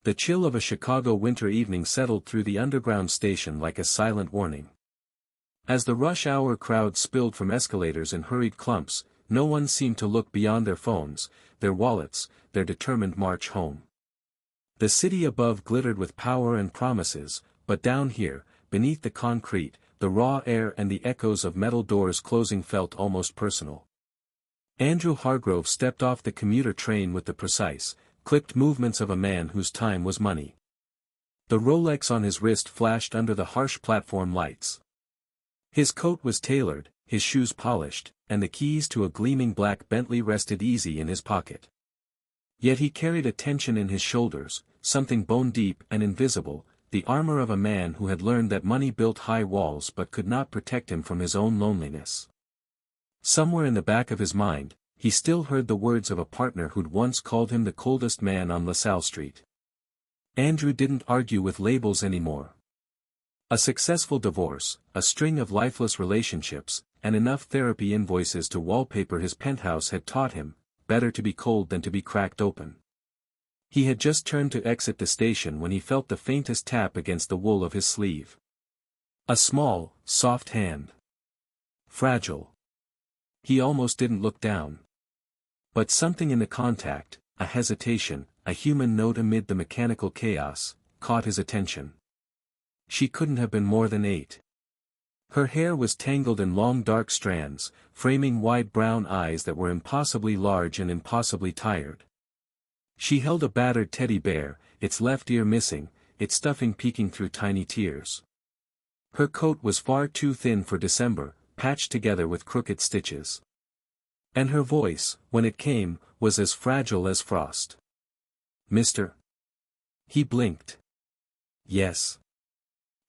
The chill of a Chicago winter evening settled through the underground station like a silent warning. As the rush-hour crowd spilled from escalators in hurried clumps, no one seemed to look beyond their phones, their wallets, their determined march home. The city above glittered with power and promises, but down here, beneath the concrete, the raw air and the echoes of metal doors closing felt almost personal. Andrew Hargrove stepped off the commuter train with the precise, clipped movements of a man whose time was money. The Rolex on his wrist flashed under the harsh platform lights. His coat was tailored, his shoes polished, and the keys to a gleaming black Bentley rested easy in his pocket. Yet he carried a tension in his shoulders, something bone-deep and invisible, the armor of a man who had learned that money built high walls but could not protect him from his own loneliness. Somewhere in the back of his mind, he still heard the words of a partner who'd once called him the coldest man on LaSalle Street. Andrew didn't argue with labels anymore. A successful divorce, a string of lifeless relationships, and enough therapy invoices to wallpaper his penthouse had taught him, better to be cold than to be cracked open. He had just turned to exit the station when he felt the faintest tap against the wool of his sleeve. A small, soft hand. Fragile. He almost didn't look down. But something in the contact, a hesitation, a human note amid the mechanical chaos, caught his attention. She couldn't have been more than 8. Her hair was tangled in long dark strands, framing wide brown eyes that were impossibly large and impossibly tired. She held a battered teddy bear, its left ear missing, its stuffing peeking through tiny tears. Her coat was far too thin for December, patched together with crooked stitches. And her voice, when it came, was as fragile as frost. "Mr." He blinked. "Yes."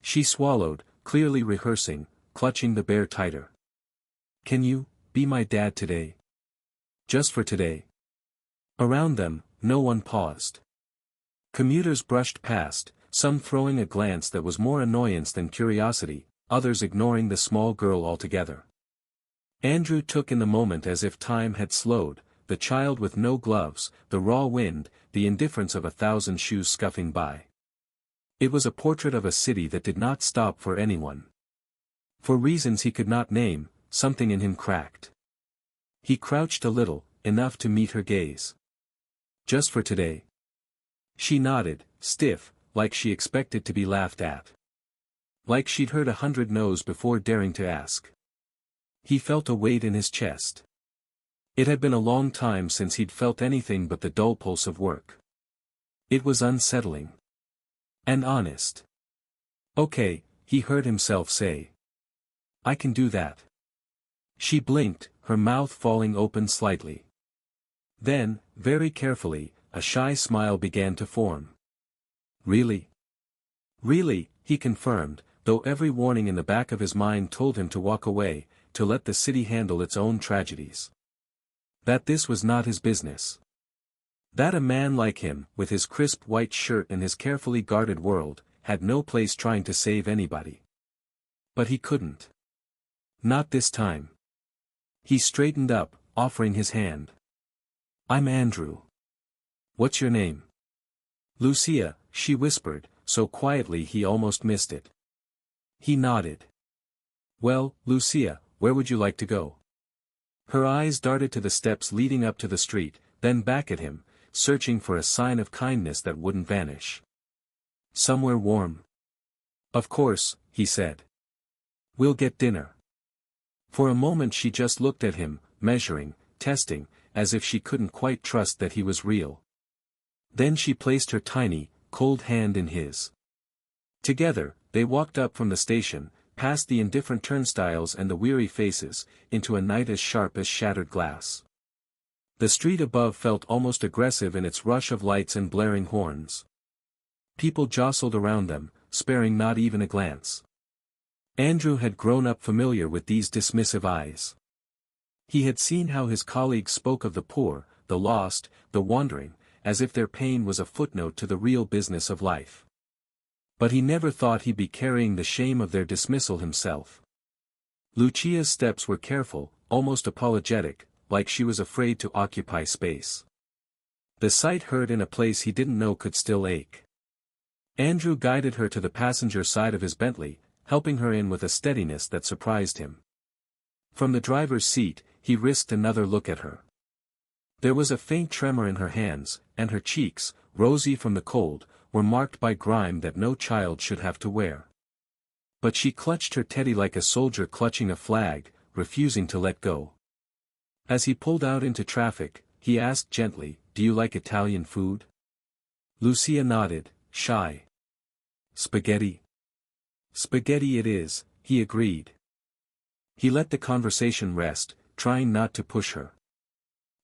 She swallowed, clearly rehearsing, clutching the bear tighter. "Can you be my dad today? Just for today?" Around them, no one paused. Commuters brushed past, some throwing a glance that was more annoyance than curiosity, others ignoring the small girl altogether. Andrew took in the moment as if time had slowed, the child with no gloves, the raw wind, the indifference of 1,000 shoes scuffing by. It was a portrait of a city that did not stop for anyone. For reasons he could not name, something in him cracked. He crouched a little, enough to meet her gaze. "Just for today?" She nodded, stiff, like she expected to be laughed at. Like she'd heard 100 no's before daring to ask. He felt a weight in his chest. It had been a long time since he'd felt anything but the dull pulse of work. It was unsettling. And honest. "Okay," he heard himself say. "I can do that." She blinked, her mouth falling open slightly. Then, very carefully, a shy smile began to form. "Really?" "Really," he confirmed, though every warning in the back of his mind told him to walk away, to let the city handle its own tragedies. That this was not his business. That a man like him, with his crisp white shirt and his carefully guarded world, had no place trying to save anybody. But he couldn't. Not this time. He straightened up, offering his hand. "I'm Andrew. What's your name?" "Lucia," she whispered, so quietly he almost missed it. He nodded. "Well, Lucia, where would you like to go?" Her eyes darted to the steps leading up to the street, then back at him, searching for a sign of kindness that wouldn't vanish. "Somewhere warm." "Of course," he said. "We'll get dinner." For a moment she just looked at him, measuring, testing, as if she couldn't quite trust that he was real. Then she placed her tiny, cold hand in his. Together, they walked up from the station, past the indifferent turnstiles and the weary faces, into a night as sharp as shattered glass. The street above felt almost aggressive in its rush of lights and blaring horns. People jostled around them, sparing not even a glance. Andrew had grown up familiar with these dismissive eyes. He had seen how his colleagues spoke of the poor, the lost, the wandering, as if their pain was a footnote to the real business of life. But he never thought he'd be carrying the shame of their dismissal himself. Lucia's steps were careful, almost apologetic, like she was afraid to occupy space. The sight hurt in a place he didn't know could still ache. Andrew guided her to the passenger side of his Bentley, helping her in with a steadiness that surprised him. From the driver's seat, he risked another look at her. There was a faint tremor in her hands, and her cheeks, rosy from the cold, were marked by grime that no child should have to wear. But she clutched her teddy like a soldier clutching a flag, refusing to let go. As he pulled out into traffic, he asked gently, "Do you like Italian food?" Lucia nodded, shy. "Spaghetti?" "Spaghetti it is," he agreed. He let the conversation rest, trying not to push her.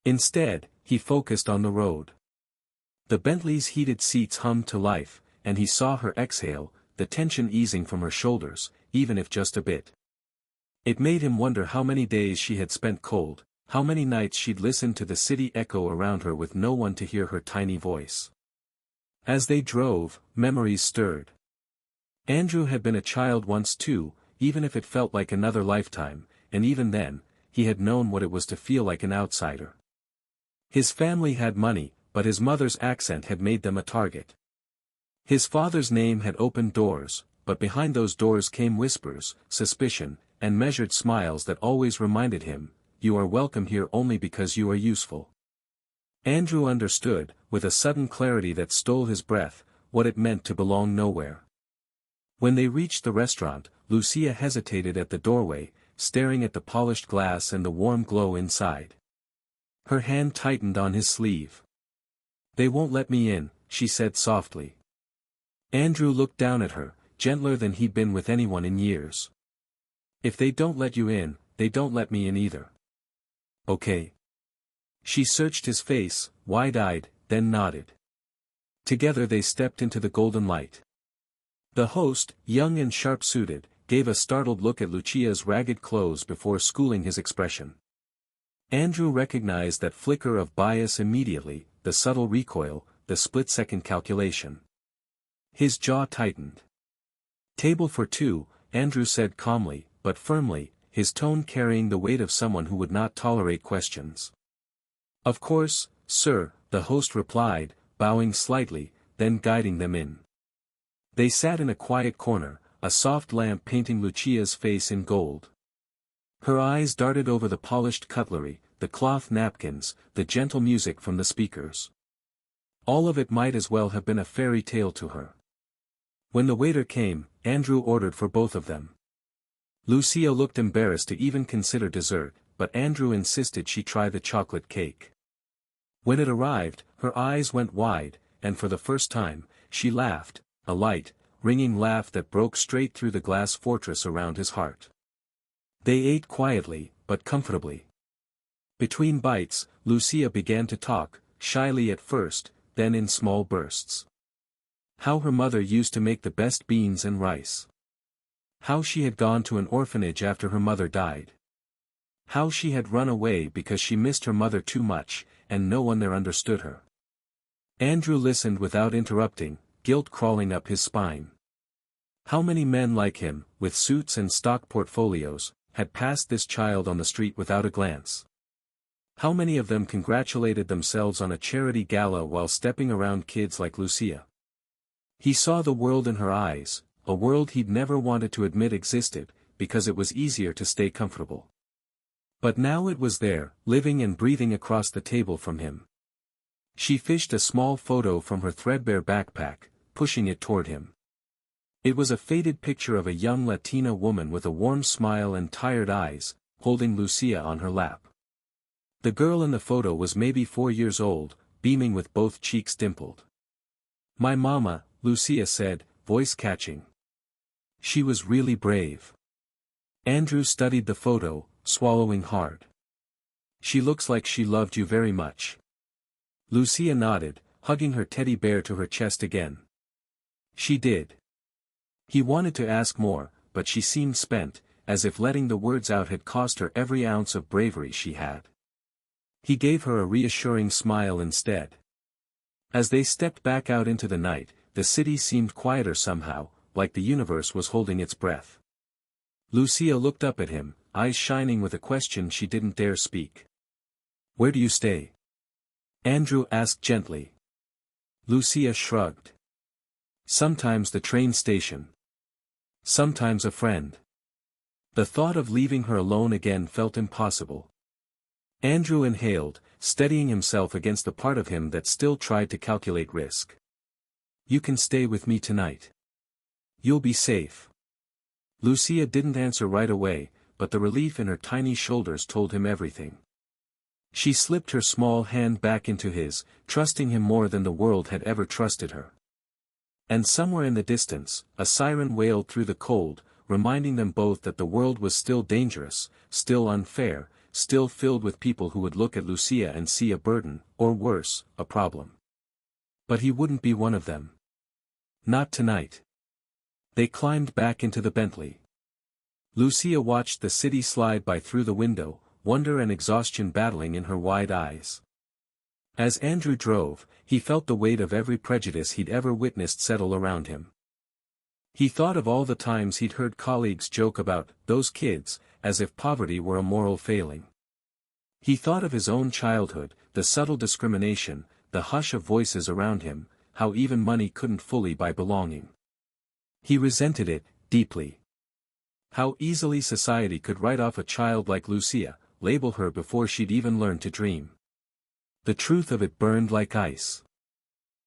Instead, he focused on the road. The Bentley's heated seats hummed to life, and he saw her exhale, the tension easing from her shoulders, even if just a bit. It made him wonder how many days she had spent cold, how many nights she'd listened to the city echo around her with no one to hear her tiny voice. As they drove, memories stirred. Andrew had been a child once too, even if it felt like another lifetime, and even then, he had known what it was to feel like an outsider. His family had money, but his mother's accent had made them a target. His father's name had opened doors, but behind those doors came whispers, suspicion, and measured smiles that always reminded him, "You are welcome here only because you are useful." Andrew understood, with a sudden clarity that stole his breath, what it meant to belong nowhere. When they reached the restaurant, Lucia hesitated at the doorway, staring at the polished glass and the warm glow inside. Her hand tightened on his sleeve. "They won't let me in," she said softly. Andrew looked down at her, gentler than he'd been with anyone in years. "If they don't let you in, they don't let me in either." "Okay." She searched his face, wide-eyed, then nodded. Together they stepped into the golden light. The host, young and sharp-suited, gave a startled look at Lucia's ragged clothes before schooling his expression. Andrew recognized that flicker of bias immediately, the subtle recoil, the split-second calculation. His jaw tightened. "Table for two," Andrew said calmly, but firmly, his tone carrying the weight of someone who would not tolerate questions. "Of course, sir," the host replied, bowing slightly, then guiding them in. They sat in a quiet corner, a soft lamp painting Lucia's face in gold. Her eyes darted over the polished cutlery, the cloth napkins, the gentle music from the speakers. All of it might as well have been a fairy tale to her. When the waiter came, Andrew ordered for both of them. Lucia looked embarrassed to even consider dessert, but Andrew insisted she try the chocolate cake. When it arrived, her eyes went wide, and for the first time, she laughed, a light, ringing laugh that broke straight through the glass fortress around his heart. They ate quietly, but comfortably. Between bites, Lucia began to talk, shyly at first, then in small bursts. How her mother used to make the best beans and rice. How she had gone to an orphanage after her mother died. How she had run away because she missed her mother too much, and no one there understood her. Andrew listened without interrupting, guilt crawling up his spine. How many men like him, with suits and stock portfolios, had passed this child on the street without a glance? How many of them congratulated themselves on a charity gala while stepping around kids like Lucia? He saw the world in her eyes, a world he'd never wanted to admit existed, because it was easier to stay comfortable. But now it was there, living and breathing across the table from him. She fished a small photo from her threadbare backpack, pushing it toward him. It was a faded picture of a young Latina woman with a warm smile and tired eyes, holding Lucia on her lap. The girl in the photo was maybe 4 years old, beaming with both cheeks dimpled. "My mama," Lucia said, voice catching. She was really brave. Andrew studied the photo, swallowing hard. "She looks like she loved you very much." Lucia nodded, hugging her teddy bear to her chest again. "She did." He wanted to ask more, but she seemed spent, as if letting the words out had cost her every ounce of bravery she had. He gave her a reassuring smile instead. As they stepped back out into the night, the city seemed quieter somehow, like the universe was holding its breath. Lucia looked up at him, eyes shining with a question she didn't dare speak. "Where do you stay?" Andrew asked gently. Lucia shrugged. Sometimes the train station. Sometimes a friend. The thought of leaving her alone again felt impossible. Andrew inhaled, steadying himself against the part of him that still tried to calculate risk. "You can stay with me tonight. You'll be safe." Lucia didn't answer right away, but the relief in her tiny shoulders told him everything. She slipped her small hand back into his, trusting him more than the world had ever trusted her. And somewhere in the distance, a siren wailed through the cold, reminding them both that the world was still dangerous, still unfair, still filled with people who would look at Lucia and see a burden, or worse, a problem. But he wouldn't be one of them. Not tonight. They climbed back into the Bentley. Lucia watched the city slide by through the window, wonder and exhaustion battling in her wide eyes. As Andrew drove, he felt the weight of every prejudice he'd ever witnessed settle around him. He thought of all the times he'd heard colleagues joke about "those kids," as if poverty were a moral failing. He thought of his own childhood, the subtle discrimination, the hush of voices around him, how even money couldn't fully buy belonging. He resented it, deeply. How easily society could write off a child like Lucia, label her before she'd even learned to dream. The truth of it burned like ice.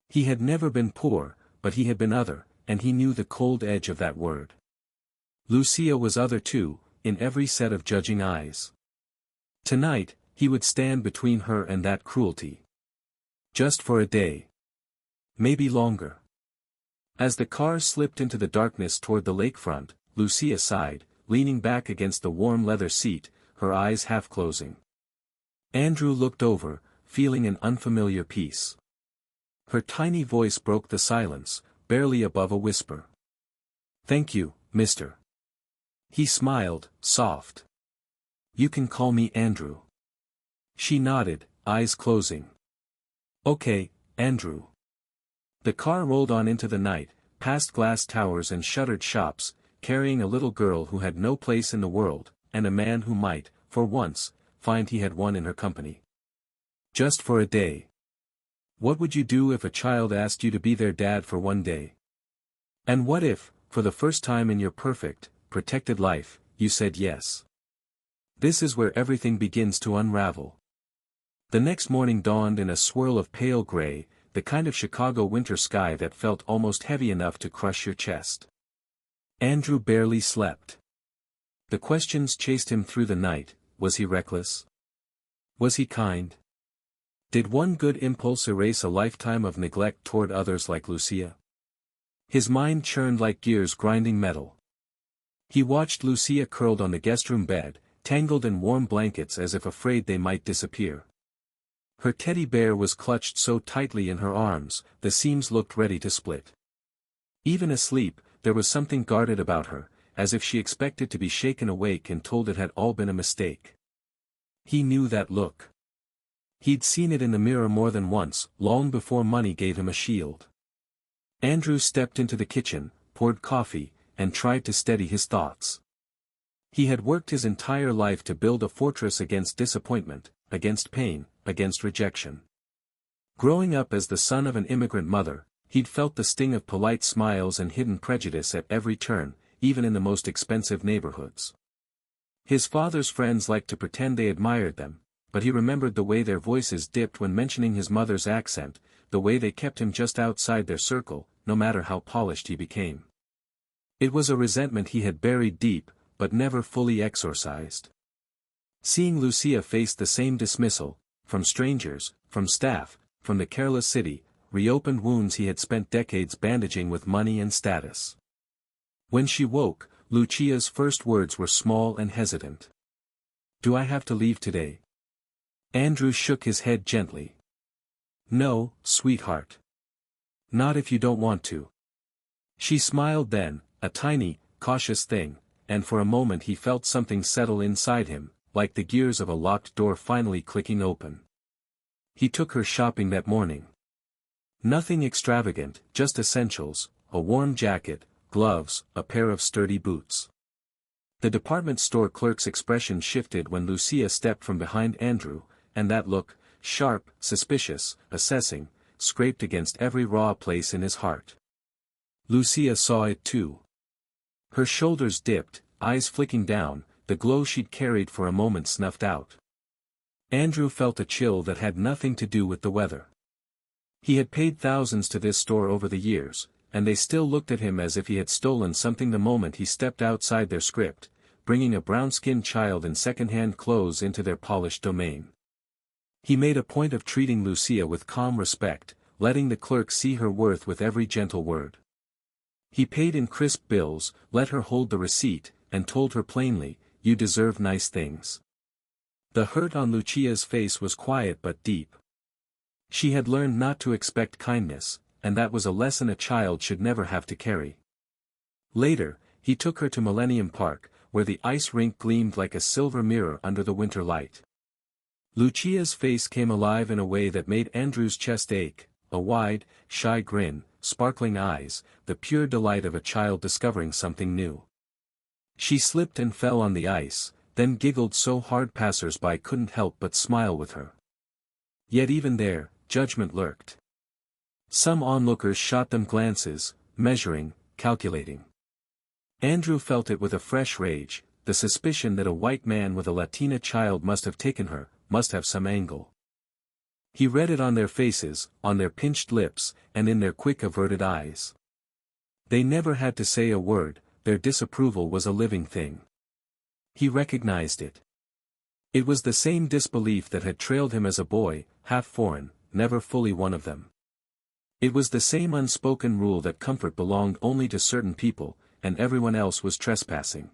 He had never been poor, but he had been other, and he knew the cold edge of that word. Lucia was other too, in every set of judging eyes. Tonight, he would stand between her and that cruelty. Just for a day. Maybe longer. As the car slipped into the darkness toward the lakefront, Lucia sighed, leaning back against the warm leather seat, her eyes half closing. Andrew looked over, feeling an unfamiliar peace. Her tiny voice broke the silence, barely above a whisper. "Thank you, mister." He smiled, soft. "You can call me Andrew." She nodded, eyes closing. "Okay, Andrew." The car rolled on into the night, past glass towers and shuttered shops, carrying a little girl who had no place in the world, and a man who might, for once, find he had one in her company. Just for a day. What would you do if a child asked you to be their dad for one day? And what if, for the first time in your perfect, protected life, you said yes? This is where everything begins to unravel. The next morning dawned in a swirl of pale gray, the kind of Chicago winter sky that felt almost heavy enough to crush your chest. Andrew barely slept. The questions chased him through the night. Was he reckless? Was he kind? Did one good impulse erase a lifetime of neglect toward others like Lucia? His mind churned like gears grinding metal. He watched Lucia curled on the guest-room bed, tangled in warm blankets as if afraid they might disappear. Her teddy bear was clutched so tightly in her arms, the seams looked ready to split. Even asleep, there was something guarded about her, as if she expected to be shaken awake and told it had all been a mistake. He knew that look. He'd seen it in the mirror more than once, long before money gave him a shield. Andrew stepped into the kitchen, poured coffee, and tried to steady his thoughts. He had worked his entire life to build a fortress against disappointment, against pain, against rejection. Growing up as the son of an immigrant mother, he'd felt the sting of polite smiles and hidden prejudice at every turn, even in the most expensive neighborhoods. His father's friends liked to pretend they admired them, but he remembered the way their voices dipped when mentioning his mother's accent, the way they kept him just outside their circle, no matter how polished he became. It was a resentment he had buried deep, but never fully exorcised. Seeing Lucia face the same dismissal, from strangers, from staff, from the careless city, reopened wounds he had spent decades bandaging with money and status. When she woke, Lucia's first words were small and hesitant. "Do I have to leave today?" Andrew shook his head gently. "No, sweetheart. Not if you don't want to." She smiled then, a tiny, cautious thing, and for a moment he felt something settle inside him, like the gears of a locked door finally clicking open. He took her shopping that morning. Nothing extravagant, just essentials, a warm jacket, gloves, a pair of sturdy boots. The department store clerk's expression shifted when Lucia stepped from behind Andrew, and that look, sharp, suspicious, assessing, scraped against every raw place in his heart. Lucia saw it too. Her shoulders dipped, eyes flicking down, the glow she'd carried for a moment snuffed out. Andrew felt a chill that had nothing to do with the weather. He had paid thousands to this store over the years, and they still looked at him as if he had stolen something the moment he stepped outside their script, bringing a brown-skinned child in second-hand clothes into their polished domain. He made a point of treating Lucia with calm respect, letting the clerk see her worth with every gentle word. He paid in crisp bills, let her hold the receipt, and told her plainly, "You deserve nice things." The hurt on Lucia's face was quiet but deep. She had learned not to expect kindness, and that was a lesson a child should never have to carry. Later, he took her to Millennium Park, where the ice rink gleamed like a silver mirror under the winter light. Lucia's face came alive in a way that made Andrew's chest ache, a wide, shy grin, sparkling eyes, the pure delight of a child discovering something new. She slipped and fell on the ice, then giggled so hard passers-by couldn't help but smile with her. Yet even there, judgment lurked. Some onlookers shot them glances, measuring, calculating. Andrew felt it with a fresh rage, the suspicion that a white man with a Latina child must have taken her, must have some angle. He read it on their faces, on their pinched lips, and in their quick averted eyes. They never had to say a word, their disapproval was a living thing. He recognized it. It was the same disbelief that had trailed him as a boy, half foreign, never fully one of them. It was the same unspoken rule that comfort belonged only to certain people, and everyone else was trespassing.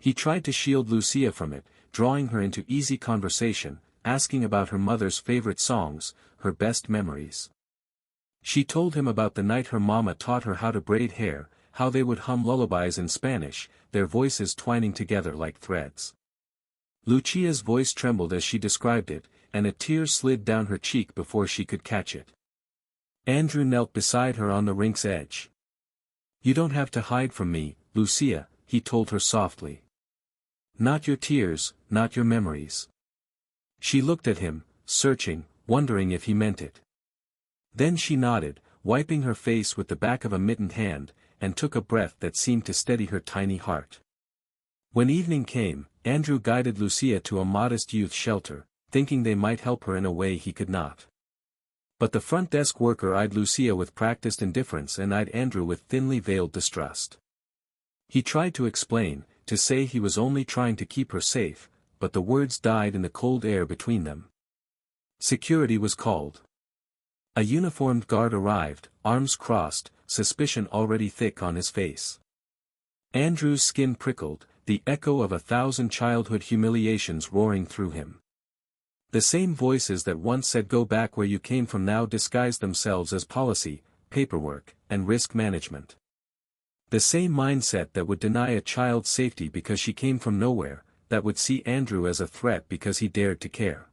He tried to shield Lucia from it, drawing her into easy conversation, asking about her mother's favorite songs, her best memories. She told him about the night her mama taught her how to braid hair, how they would hum lullabies in Spanish, their voices twining together like threads. Lucia's voice trembled as she described it, and a tear slid down her cheek before she could catch it. Andrew knelt beside her on the rink's edge. "You don't have to hide from me, Lucia," he told her softly. "Not your tears, not your memories." She looked at him, searching, wondering if he meant it. Then she nodded, wiping her face with the back of a mittened hand, and took a breath that seemed to steady her tiny heart. When evening came, Andrew guided Lucia to a modest youth shelter, thinking they might help her in a way he could not. But the front desk worker eyed Lucia with practiced indifference and eyed Andrew with thinly veiled distrust. He tried to explain, to say he was only trying to keep her safe, but the words died in the cold air between them. Security was called. A uniformed guard arrived, arms crossed, suspicion already thick on his face. Andrew's skin prickled, the echo of 1,000 childhood humiliations roaring through him. The same voices that once said go back where you came from now disguised themselves as policy, paperwork, and risk management. The same mindset that would deny a child safety because she came from nowhere, that would see Andrew as a threat because he dared to care.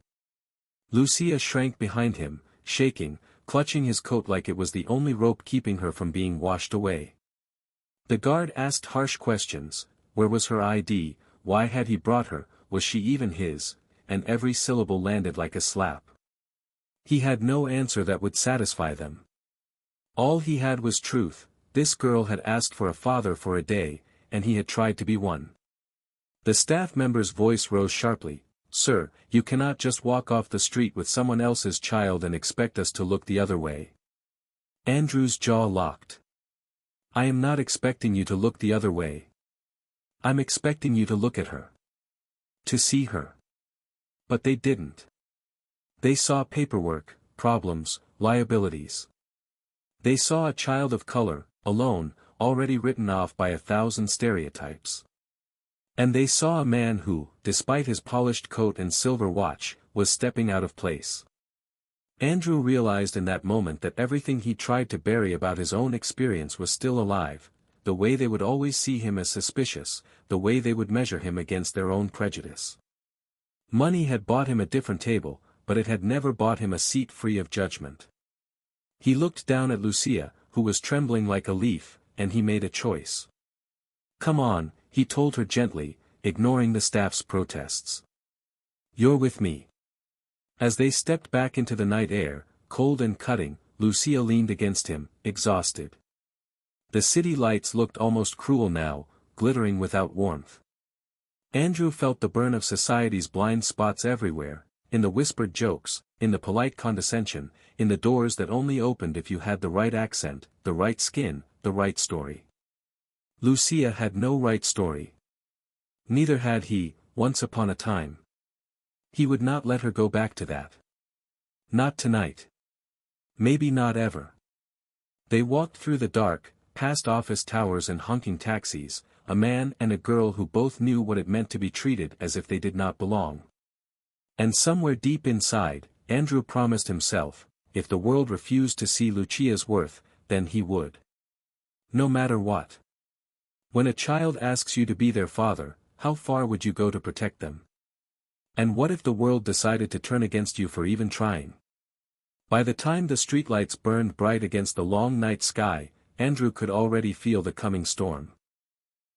Lucia shrank behind him, shaking, clutching his coat like it was the only rope keeping her from being washed away. The guard asked harsh questions: where was her ID, why had he brought her, was she even his, and every syllable landed like a slap. He had no answer that would satisfy them. All he had was truth: this girl had asked for a father for a day, and he had tried to be one. The staff member's voice rose sharply: "Sir, you cannot just walk off the street with someone else's child and expect us to look the other way." Andrew's jaw locked. "I am not expecting you to look the other way. I'm expecting you to look at her. To see her." But they didn't. They saw paperwork, problems, liabilities. They saw a child of color, alone, already written off by 1,000 stereotypes. And they saw a man who, despite his polished coat and silver watch, was stepping out of place. Andrew realized in that moment that everything he tried to bury about his own experience was still alive, the way they would always see him as suspicious, the way they would measure him against their own prejudice. Money had bought him a different table, but it had never bought him a seat free of judgment. He looked down at Lucia, who was trembling like a leaf, and he made a choice. "Come on," he told her gently, ignoring the staff's protests. "You're with me." As they stepped back into the night air, cold and cutting, Lucia leaned against him, exhausted. The city lights looked almost cruel now, glittering without warmth. Andrew felt the burn of society's blind spots everywhere, in the whispered jokes, in the polite condescension, in the doors that only opened if you had the right accent, the right skin, the right story. Lucia had no right story. Neither had he, once upon a time. He would not let her go back to that. Not tonight. Maybe not ever. They walked through the dark, past office towers and honking taxis, a man and a girl who both knew what it meant to be treated as if they did not belong. And somewhere deep inside, Andrew promised himself, if the world refused to see Lucia's worth, then he would. No matter what. When a child asks you to be their father, how far would you go to protect them? And what if the world decided to turn against you for even trying? By the time the streetlights burned bright against the long night sky, Andrew could already feel the coming storm.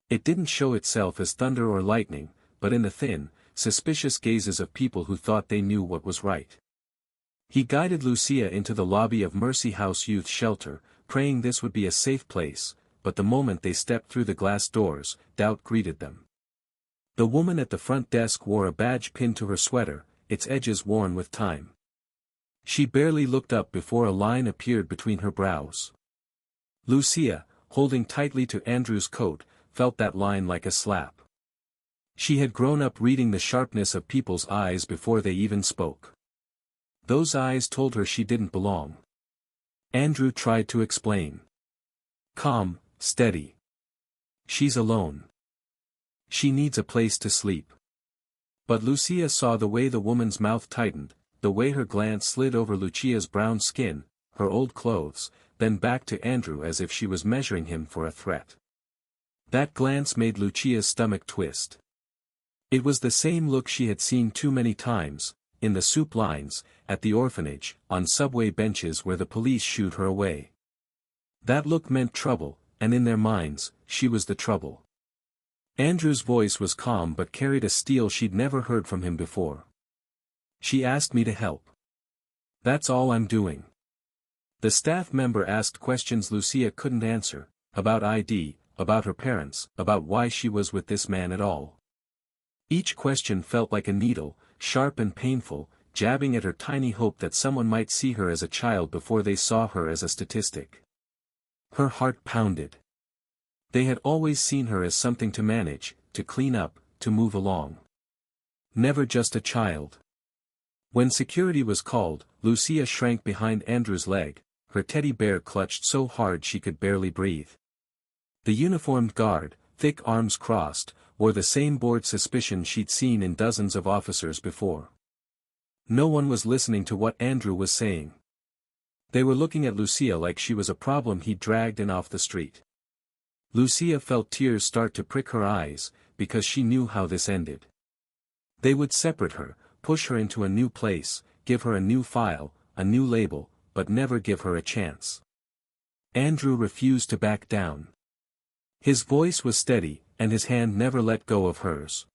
It didn't show itself as thunder or lightning, but in the thin, suspicious gazes of people who thought they knew what was right. He guided Lucia into the lobby of Mercy House Youth Shelter, praying this would be a safe place, but the moment they stepped through the glass doors, doubt greeted them. The woman at the front desk wore a badge pinned to her sweater, its edges worn with time. She barely looked up before a line appeared between her brows. Lucia, holding tightly to Andrew's coat, felt that line like a slap. She had grown up reading the sharpness of people's eyes before they even spoke. Those eyes told her she didn't belong. Andrew tried to explain. Calm, steady. She's alone. She needs a place to sleep. But Lucia saw the way the woman's mouth tightened, the way her glance slid over Lucia's brown skin, her old clothes, then back to Andrew as if she was measuring him for a threat. That glance made Lucia's stomach twist. It was the same look she had seen too many times, in the soup lines, at the orphanage, on subway benches where the police shooed her away. That look meant trouble, and in their minds, she was the trouble. Andrew's voice was calm but carried a steel she'd never heard from him before. She asked me to help. That's all I'm doing. The staff member asked questions Lucia couldn't answer, about ID, about her parents, about why she was with this man at all. Each question felt like a needle, sharp and painful, jabbing at her tiny hope that someone might see her as a child before they saw her as a statistic. Her heart pounded. They had always seen her as something to manage, to clean up, to move along. Never just a child. When security was called, Lucia shrank behind Andrew's leg, her teddy bear clutched so hard she could barely breathe. The uniformed guard, thick arms crossed, wore the same bored suspicion she'd seen in dozens of officers before. No one was listening to what Andrew was saying. They were looking at Lucia like she was a problem he'd dragged in off the street. Lucia felt tears start to prick her eyes, because she knew how this ended. They would separate her, push her into a new place, give her a new file, a new label, but never give her a chance. Andrew refused to back down. His voice was steady, and his hand never let go of hers.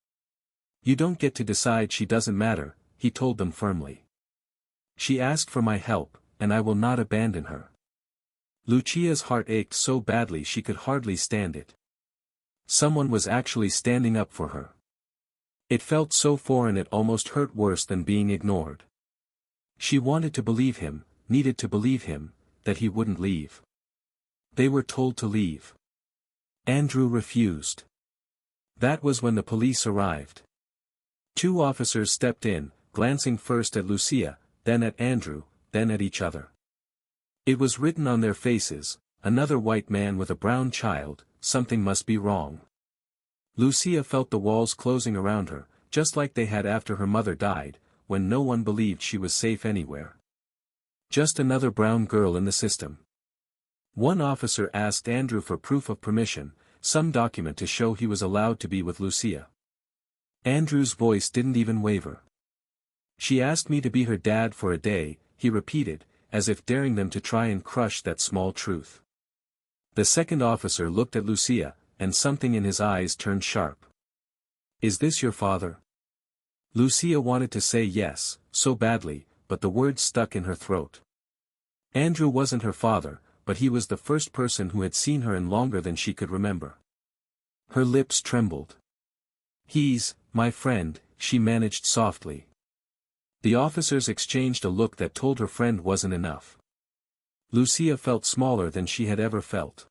You don't get to decide she doesn't matter, he told them firmly. She asked for my help, and I will not abandon her. Lucia's heart ached so badly she could hardly stand it. Someone was actually standing up for her. It felt so foreign it almost hurt worse than being ignored. She wanted to believe him, needed to believe him, that he wouldn't leave. They were told to leave. Andrew refused. That was when the police arrived. 2 officers stepped in, glancing first at Lucia, then at Andrew, then at each other. It was written on their faces, another white man with a brown child, something must be wrong. Lucia felt the walls closing around her, just like they had after her mother died, when no one believed she was safe anywhere. Just another brown girl in the system. One officer asked Andrew for proof of permission, some document to show he was allowed to be with Lucia. Andrew's voice didn't even waver. She asked me to be her dad for a day, he repeated, as if daring them to try and crush that small truth. The second officer looked at Lucia, and something in his eyes turned sharp. Is this your father? Lucia wanted to say yes, so badly, but the words stuck in her throat. Andrew wasn't her father, but he was the first person who had seen her in longer than she could remember. Her lips trembled. "He's my friend," she managed softly. The officers exchanged a look that told her friend wasn't enough. Lucia felt smaller than she had ever felt.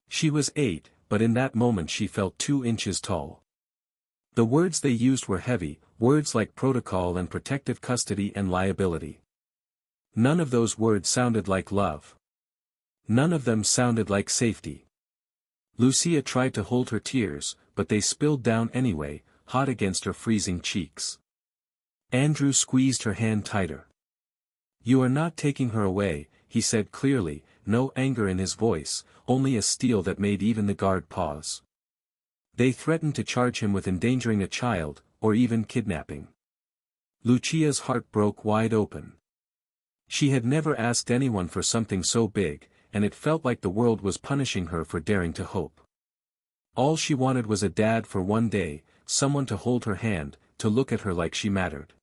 She was 8, but in that moment she felt 2 inches tall. The words they used were heavy, words like protocol and protective custody and liability. None of those words sounded like love. None of them sounded like safety. Lucia tried to hold her tears, but they spilled down anyway, hot against her freezing cheeks. Andrew squeezed her hand tighter. "You are not taking her away," he said clearly, no anger in his voice, only a steel that made even the guard pause. They threatened to charge him with endangering a child, or even kidnapping. Lucia's heart broke wide open. She had never asked anyone for something so big, and it felt like the world was punishing her for daring to hope. All she wanted was a dad for one day, someone to hold her hand, to look at her like she mattered.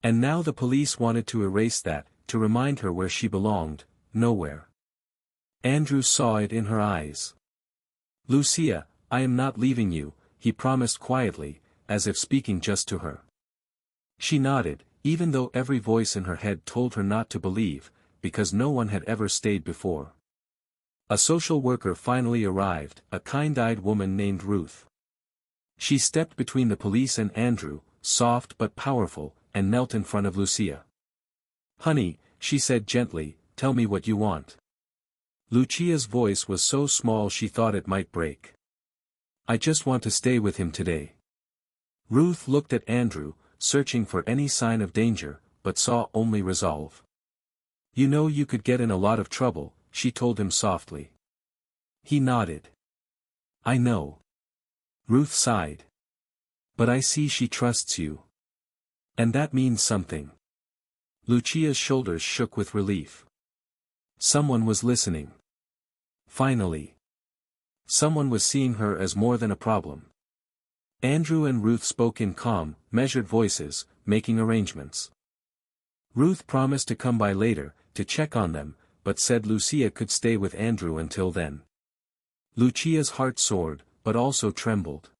And now the police wanted to erase that, to remind her where she belonged, nowhere. Andrew saw it in her eyes. "Lucia, I am not leaving you," he promised quietly, as if speaking just to her. She nodded, even though every voice in her head told her not to believe, because no one had ever stayed before. A social worker finally arrived, a kind-eyed woman named Ruth. She stepped between the police and Andrew, soft but powerful, and knelt in front of Lucia. "Honey," she said gently, "tell me what you want." Lucia's voice was so small she thought it might break. "I just want to stay with him today." Ruth looked at Andrew, searching for any sign of danger, but saw only resolve. "You know you could get in a lot of trouble," she told him softly. He nodded. "I know." Ruth sighed. "But I see she trusts you. And that means something." Lucia's shoulders shook with relief. Someone was listening. Finally. Someone was seeing her as more than a problem. Andrew and Ruth spoke in calm, measured voices, making arrangements. Ruth promised to come by later, to check on them, but said Lucia could stay with Andrew until then. Lucia's heart soared, but also trembled.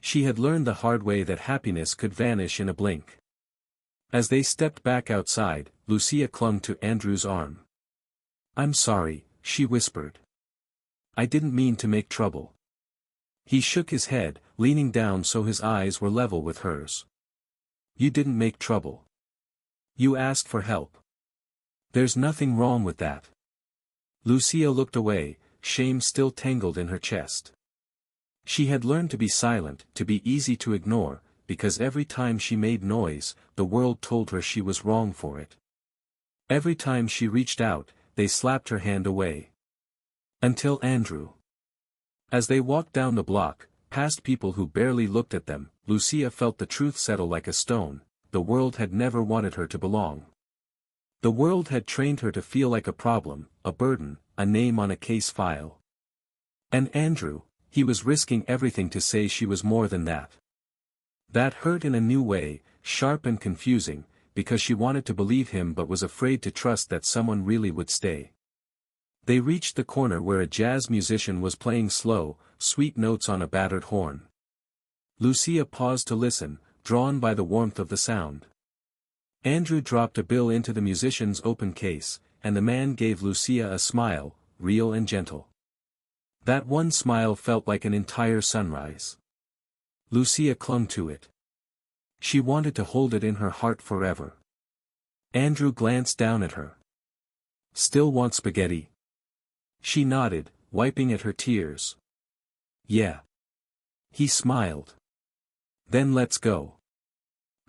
She had learned the hard way that happiness could vanish in a blink. As they stepped back outside, Lucia clung to Andrew's arm. "I'm sorry," she whispered. "I didn't mean to make trouble." He shook his head, leaning down so his eyes were level with hers. "You didn't make trouble. You asked for help. There's nothing wrong with that." Lucia looked away, shame still tangled in her chest. She had learned to be silent, to be easy to ignore, because every time she made noise, the world told her she was wrong for it. Every time she reached out, they slapped her hand away. Until Andrew. As they walked down the block, past people who barely looked at them, Lucia felt the truth settle like a stone: the world had never wanted her to belong. The world had trained her to feel like a problem, a burden, a name on a case file. And Andrew, he was risking everything to say she was more than that. That hurt in a new way, sharp and confusing, because she wanted to believe him but was afraid to trust that someone really would stay. They reached the corner where a jazz musician was playing slow, sweet notes on a battered horn. Lucia paused to listen, drawn by the warmth of the sound. Andrew dropped a bill into the musician's open case, and the man gave Lucia a smile, real and gentle. That one smile felt like an entire sunrise. Lucia clung to it. She wanted to hold it in her heart forever. Andrew glanced down at her. "Still want spaghetti?" She nodded, wiping at her tears. "Yeah." He smiled. "Then let's go."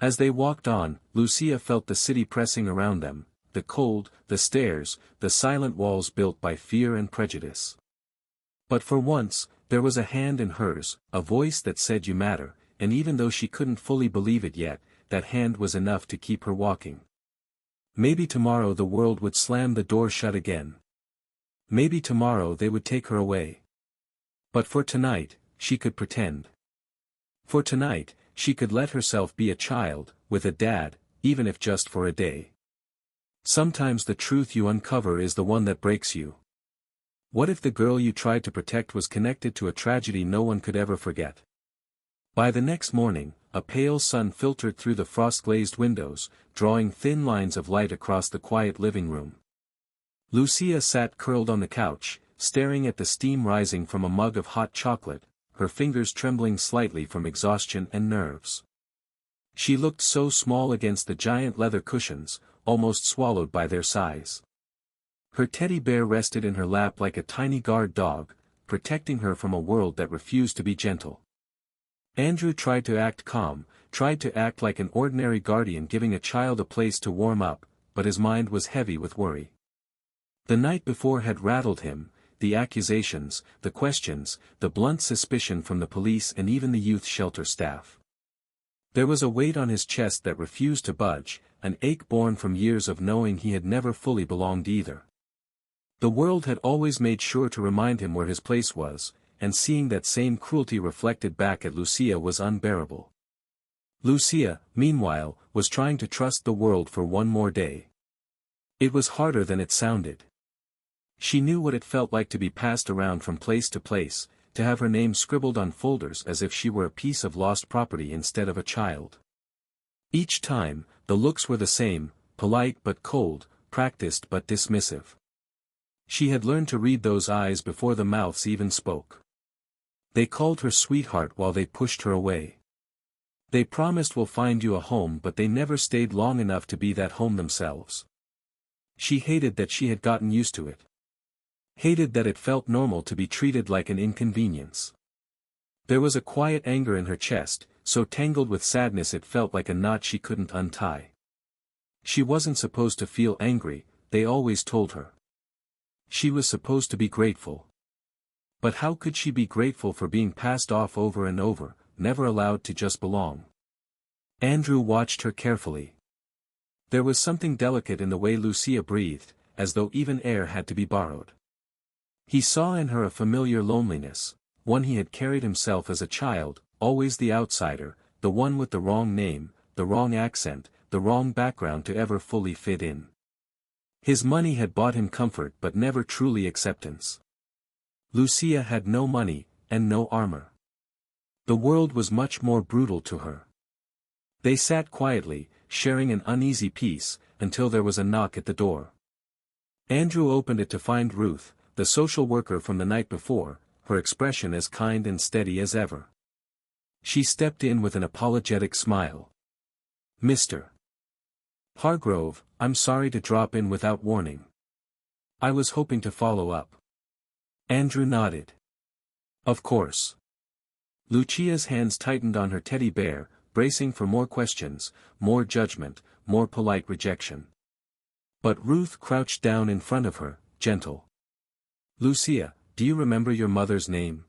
As they walked on, Lucia felt the city pressing around them, the cold, the stares, the silent walls built by fear and prejudice. But for once, there was a hand in hers, a voice that said you matter, and even though she couldn't fully believe it yet, that hand was enough to keep her walking. Maybe tomorrow the world would slam the door shut again. Maybe tomorrow they would take her away. But for tonight, she could pretend. For tonight, she could let herself be a child, with a dad, even if just for a day. Sometimes the truth you uncover is the one that breaks you. What if the girl you tried to protect was connected to a tragedy no one could ever forget? By the next morning, a pale sun filtered through the frost-glazed windows, drawing thin lines of light across the quiet living room. Lucia sat curled on the couch, staring at the steam rising from a mug of hot chocolate, her fingers trembling slightly from exhaustion and nerves. She looked so small against the giant leather cushions, almost swallowed by their size. Her teddy bear rested in her lap like a tiny guard dog, protecting her from a world that refused to be gentle. Andrew tried to act calm, tried to act like an ordinary guardian giving a child a place to warm up, but his mind was heavy with worry. The night before had rattled him, the accusations, the questions, the blunt suspicion from the police and even the youth shelter staff. There was a weight on his chest that refused to budge, an ache born from years of knowing he had never fully belonged either. The world had always made sure to remind him where his place was, and seeing that same cruelty reflected back at Lucia was unbearable. Lucia, meanwhile, was trying to trust the world for one more day. It was harder than it sounded. She knew what it felt like to be passed around from place to place, to have her name scribbled on folders as if she were a piece of lost property instead of a child. Each time, the looks were the same, polite but cold, practiced but dismissive. She had learned to read those eyes before the mouths even spoke. They called her sweetheart while they pushed her away. They promised we'll find you a home, but they never stayed long enough to be that home themselves. She hated that she had gotten used to it. Hated that it felt normal to be treated like an inconvenience. There was a quiet anger in her chest, so tangled with sadness it felt like a knot she couldn't untie. She wasn't supposed to feel angry, they always told her. She was supposed to be grateful. But how could she be grateful for being passed off over and over, never allowed to just belong? Andrew watched her carefully. There was something delicate in the way Lucia breathed, as though even air had to be borrowed. He saw in her a familiar loneliness, one he had carried himself as a child, always the outsider, the one with the wrong name, the wrong accent, the wrong background to ever fully fit in. His money had bought him comfort but never truly acceptance. Lucia had no money, and no armor. The world was much more brutal to her. They sat quietly, sharing an uneasy peace, until there was a knock at the door. Andrew opened it to find Ruth, the social worker from the night before, her expression as kind and steady as ever. She stepped in with an apologetic smile. "Mr. Hargrove, I'm sorry to drop in without warning. I was hoping to follow up." Andrew nodded. "Of course." Lucia's hands tightened on her teddy bear, bracing for more questions, more judgment, more polite rejection. But Ruth crouched down in front of her, gentle. "Lucia, do you remember your mother's name?"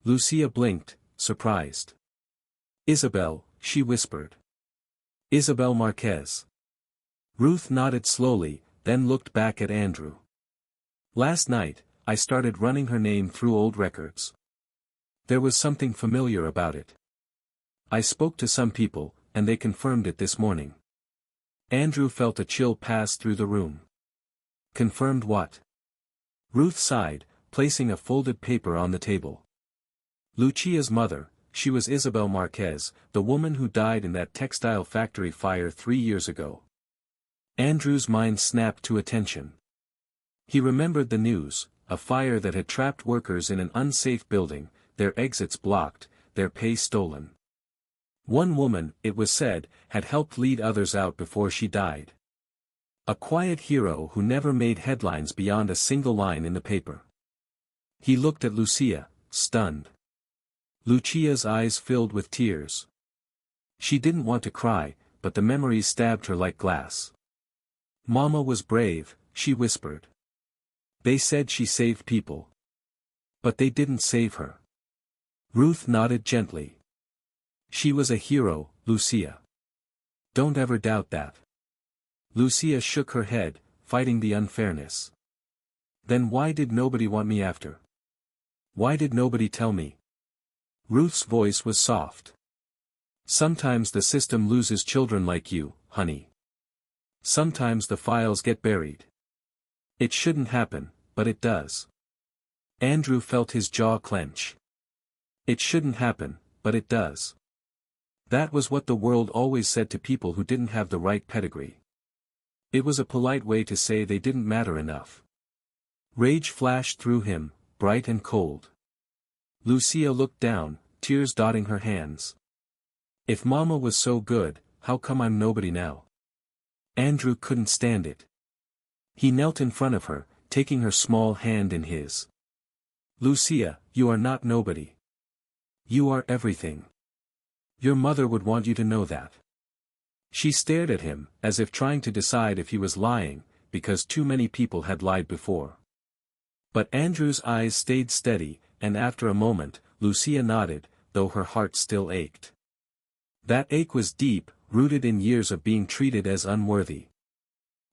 Lucia blinked, surprised. "Isabel," she whispered. "Isabel Marquez." Ruth nodded slowly, then looked back at Andrew. "Last night, I started running her name through old records. There was something familiar about it. I spoke to some people, and they confirmed it this morning." Andrew felt a chill pass through the room. "Confirmed what?" Ruth sighed, placing a folded paper on the table. "Lucia's mother, she was Isabel Marquez, the woman who died in that textile factory fire 3 years ago." Andrew's mind snapped to attention. He remembered the news, a fire that had trapped workers in an unsafe building, their exits blocked, their pay stolen. One woman, it was said, had helped lead others out before she died. A quiet hero who never made headlines beyond a single line in the paper. He looked at Lucia, stunned. Lucia's eyes filled with tears. She didn't want to cry, but the memories stabbed her like glass. "Mama was brave," she whispered. "They said she saved people. But they didn't save her." Ruth nodded gently. "She was a hero, Lucia. Don't ever doubt that." Lucia shook her head, fighting the unfairness. "Then why did nobody want me after? Why did nobody tell me?" Ruth's voice was soft. "Sometimes the system loses children like you, honey. Sometimes the files get buried. It shouldn't happen, but it does. Andrew felt his jaw clench. It shouldn't happen, but it does. That was what the world always said to people who didn't have the right pedigree. It was a polite way to say they didn't matter enough. Rage flashed through him, bright and cold. Lucia looked down, tears dotting her hands. If Mama was so good, how come I'm nobody now? Andrew couldn't stand it. He knelt in front of her, taking her small hand in his. Lucia, you are not nobody. You are everything. Your mother would want you to know that. She stared at him, as if trying to decide if he was lying, because too many people had lied before. But Andrew's eyes stayed steady, and after a moment, Lucia nodded, though her heart still ached. That ache was deep, rooted in years of being treated as unworthy.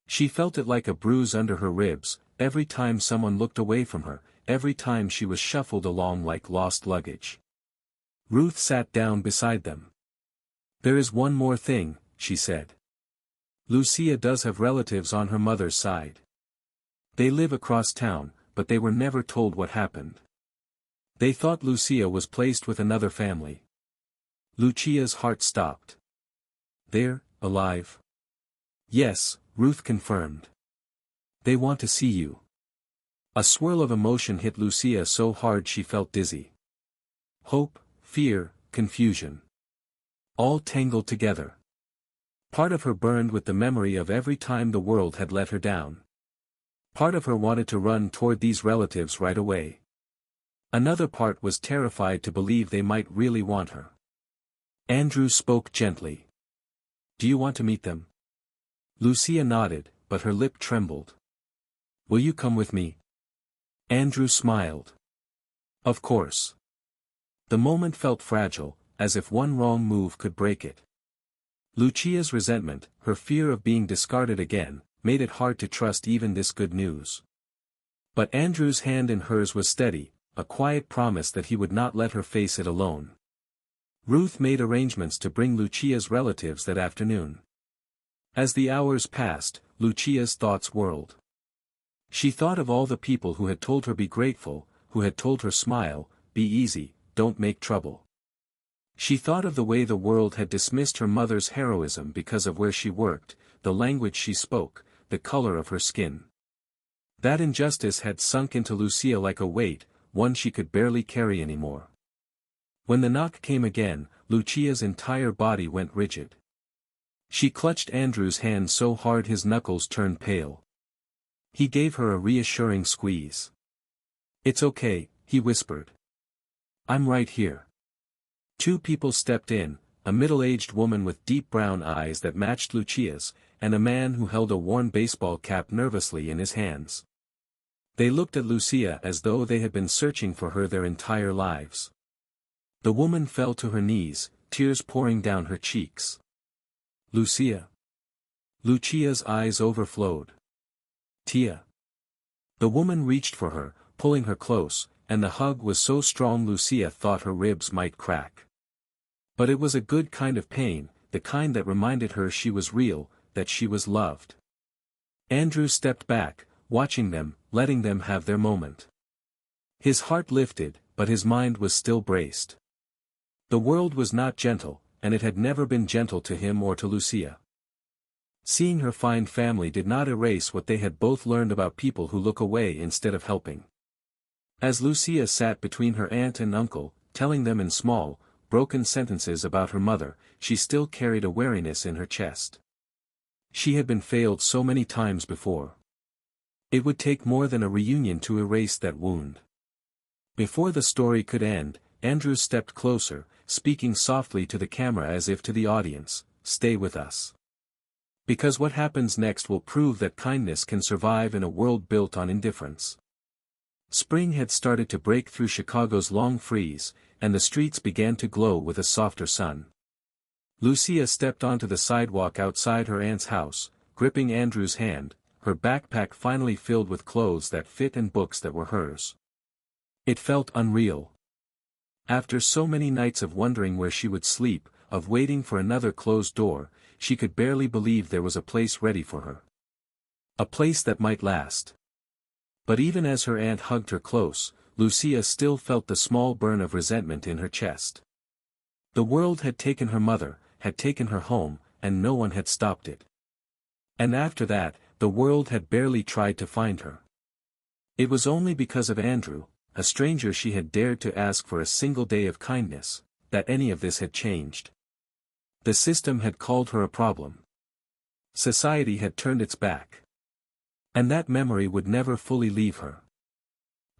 She felt it like a bruise under her ribs, every time someone looked away from her, every time she was shuffled along like lost luggage. Ruth sat down beside them. There is one more thing, she said. Lucia does have relatives on her mother's side. They live across town, but they were never told what happened. They thought Lucia was placed with another family. Lucia's heart stopped. They're alive? Yes, Ruth confirmed. They want to see you. A swirl of emotion hit Lucia so hard she felt dizzy. Hope, fear, confusion. All tangled together. Part of her burned with the memory of every time the world had let her down. Part of her wanted to run toward these relatives right away. Another part was terrified to believe they might really want her. Andrew spoke gently. Do you want to meet them? Lucia nodded, but her lip trembled. Will you come with me? Andrew smiled. Of course. The moment felt fragile, as if one wrong move could break it. Lucia's resentment, her fear of being discarded again, made it hard to trust even this good news. But Andrew's hand in hers was steady, a quiet promise that he would not let her face it alone. Ruth made arrangements to bring Lucia's relatives that afternoon. As the hours passed, Lucia's thoughts whirled. She thought of all the people who had told her be grateful, who had told her smile, be easy, don't make trouble. She thought of the way the world had dismissed her mother's heroism because of where she worked, the language she spoke, the color of her skin. That injustice had sunk into Lucia like a weight, one she could barely carry anymore. When the knock came again, Lucia's entire body went rigid. She clutched Andrew's hand so hard his knuckles turned pale. He gave her a reassuring squeeze. It's okay, he whispered. I'm right here. Two people stepped in, a middle-aged woman with deep brown eyes that matched Lucia's, and a man who held a worn baseball cap nervously in his hands. They looked at Lucia as though they had been searching for her their entire lives. The woman fell to her knees, tears pouring down her cheeks. Lucia. Lucia's eyes overflowed. Tia. The woman reached for her, pulling her close, and the hug was so strong Lucia thought her ribs might crack. But it was a good kind of pain, the kind that reminded her she was real, that she was loved. Andrew stepped back, watching them, letting them have their moment. His heart lifted, but his mind was still braced. The world was not gentle, and it had never been gentle to him or to Lucia. Seeing her find family did not erase what they had both learned about people who look away instead of helping. As Lucia sat between her aunt and uncle, telling them in small, broken sentences about her mother, she still carried a weariness in her chest. She had been failed so many times before. It would take more than a reunion to erase that wound. Before the story could end, Andrew stepped closer, speaking softly to the camera as if to the audience, "Stay with us. Because what happens next will prove that kindness can survive in a world built on indifference." Spring had started to break through Chicago's long freeze, and the streets began to glow with a softer sun. Lucia stepped onto the sidewalk outside her aunt's house, gripping Andrew's hand, her backpack finally filled with clothes that fit and books that were hers. It felt unreal. After so many nights of wondering where she would sleep, of waiting for another closed door, she could barely believe there was a place ready for her. A place that might last. But even as her aunt hugged her close, Lucia still felt the small burn of resentment in her chest. The world had taken her mother, had taken her home, and no one had stopped it. And after that, the world had barely tried to find her. It was only because of Andrew, a stranger she had dared to ask for a single day of kindness, that any of this had changed. The system had called her a problem. Society had turned its back. And that memory would never fully leave her.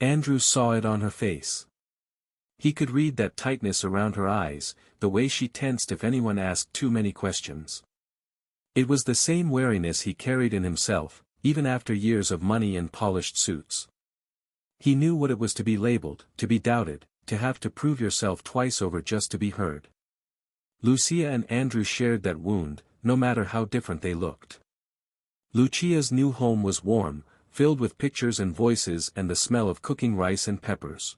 Andrew saw it on her face. He could read that tightness around her eyes, the way she tensed if anyone asked too many questions. It was the same wariness he carried in himself, even after years of money and polished suits. He knew what it was to be labeled, to be doubted, to have to prove yourself twice over just to be heard. Lucia and Andrew shared that wound, no matter how different they looked. Lucia's new home was warm, filled with pictures and voices and the smell of cooking rice and peppers.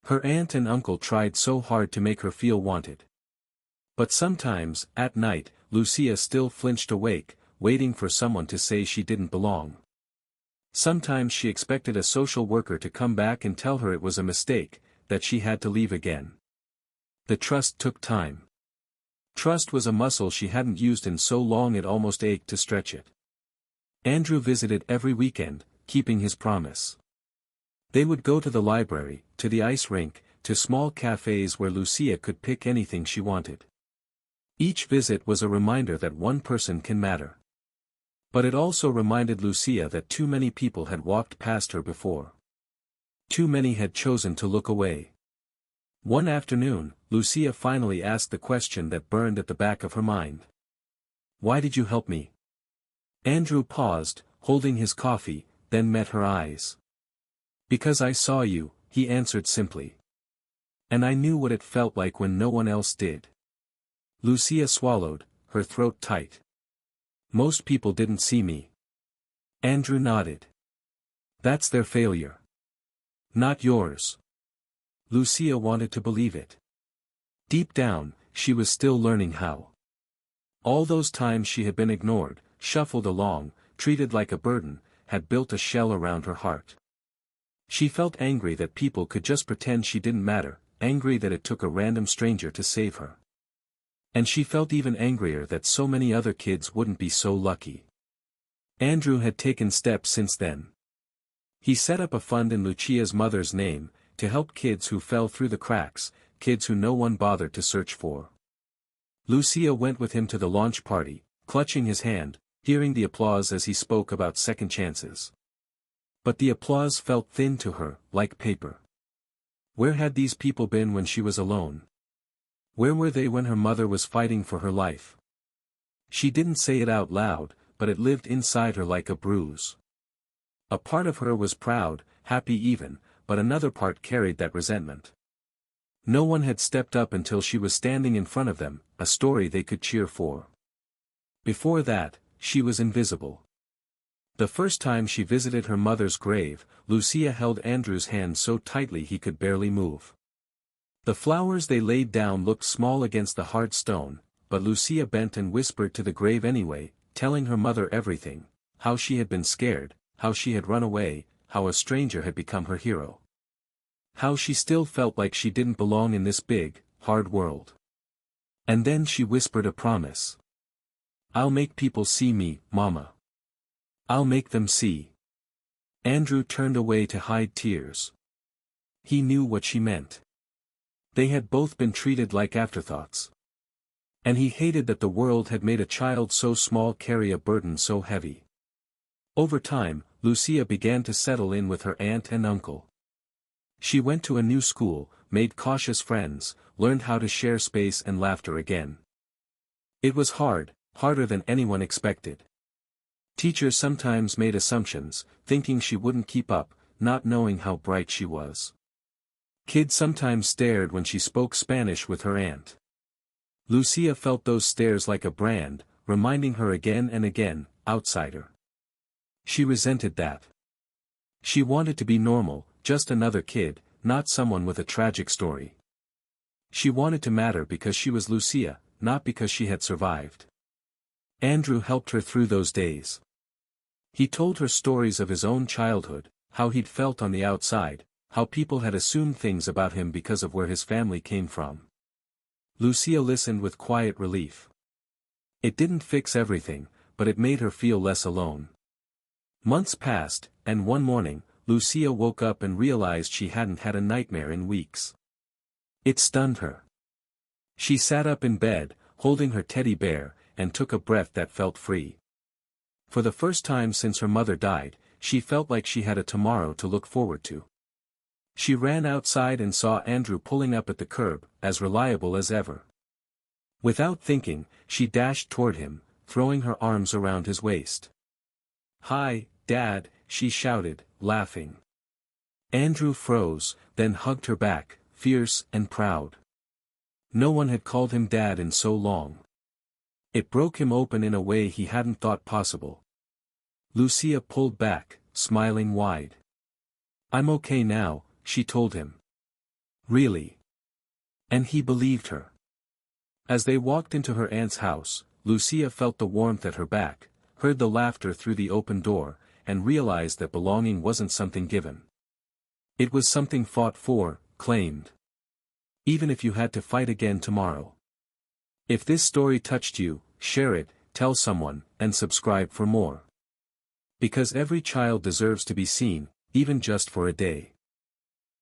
Her aunt and uncle tried so hard to make her feel wanted. But sometimes, at night, Lucia still flinched awake, waiting for someone to say she didn't belong. Sometimes she expected a social worker to come back and tell her it was a mistake, that she had to leave again. The trust took time. Trust was a muscle she hadn't used in so long it almost ached to stretch it. Andrew visited every weekend, keeping his promise. They would go to the library, to the ice rink, to small cafes where Lucia could pick anything she wanted. Each visit was a reminder that one person can matter. But it also reminded Lucia that too many people had walked past her before. Too many had chosen to look away. One afternoon, Lucia finally asked the question that burned at the back of her mind. "Why did you help me?" Andrew paused, holding his coffee, then met her eyes. "Because I saw you," he answered simply. "And I knew what it felt like when no one else did." Lucia swallowed, her throat tight. "Most people didn't see me." Andrew nodded. "That's their failure. Not yours." Lucia wanted to believe it. Deep down, she was still learning how. All those times she had been ignored, shuffled along, treated like a burden, had built a shell around her heart. She felt angry that people could just pretend she didn't matter, angry that it took a random stranger to save her. And she felt even angrier that so many other kids wouldn't be so lucky. Andrew had taken steps since then. He set up a fund in Lucia's mother's name, to help kids who fell through the cracks, kids who no one bothered to search for. Lucia went with him to the launch party, clutching his hand, hearing the applause as he spoke about second chances. But the applause felt thin to her, like paper. Where had these people been when she was alone? Where were they when her mother was fighting for her life? She didn't say it out loud, but it lived inside her like a bruise. A part of her was proud, happy even, but another part carried that resentment. No one had stepped up until she was standing in front of them, a story they could cheer for. Before that, she was invisible. The first time she visited her mother's grave, Lucia held Andrew's hand so tightly he could barely move. The flowers they laid down looked small against the hard stone, but Lucia bent and whispered to the grave anyway, telling her mother everything, how she had been scared, how she had run away, how a stranger had become her hero. How she still felt like she didn't belong in this big, hard world. And then she whispered a promise. "I'll make people see me, Mama. I'll make them see." Andrew turned away to hide tears. He knew what she meant. They had both been treated like afterthoughts. And he hated that the world had made a child so small carry a burden so heavy. Over time, Lucia began to settle in with her aunt and uncle. She went to a new school, made cautious friends, learned how to share space and laughter again. It was hard, harder than anyone expected. Teachers sometimes made assumptions, thinking she wouldn't keep up, not knowing how bright she was. Kids sometimes stared when she spoke Spanish with her aunt. Lucia felt those stares like a brand, reminding her again and again, outsider. She resented that. She wanted to be normal, just another kid, not someone with a tragic story. She wanted to matter because she was Lucia, not because she had survived. Andrew helped her through those days. He told her stories of his own childhood, how he'd felt on the outside, how people had assumed things about him because of where his family came from. Lucia listened with quiet relief. It didn't fix everything, but it made her feel less alone. Months passed, and one morning, Lucia woke up and realized she hadn't had a nightmare in weeks. It stunned her. She sat up in bed, holding her teddy bear, and took a breath that felt free. For the first time since her mother died, she felt like she had a tomorrow to look forward to. She ran outside and saw Andrew pulling up at the curb, as reliable as ever. Without thinking, she dashed toward him, throwing her arms around his waist. "Hi, Dad," she shouted, laughing. Andrew froze, then hugged her back, fierce and proud. No one had called him Dad in so long. It broke him open in a way he hadn't thought possible. Lucia pulled back, smiling wide. "I'm okay now," she told him. "Really?" And he believed her. As they walked into her aunt's house, Lucia felt the warmth at her back, heard the laughter through the open door, and realized that belonging wasn't something given. It was something fought for, claimed. Even if you had to fight again tomorrow. If this story touched you, share it, tell someone, and subscribe for more. Because every child deserves to be seen, even just for a day.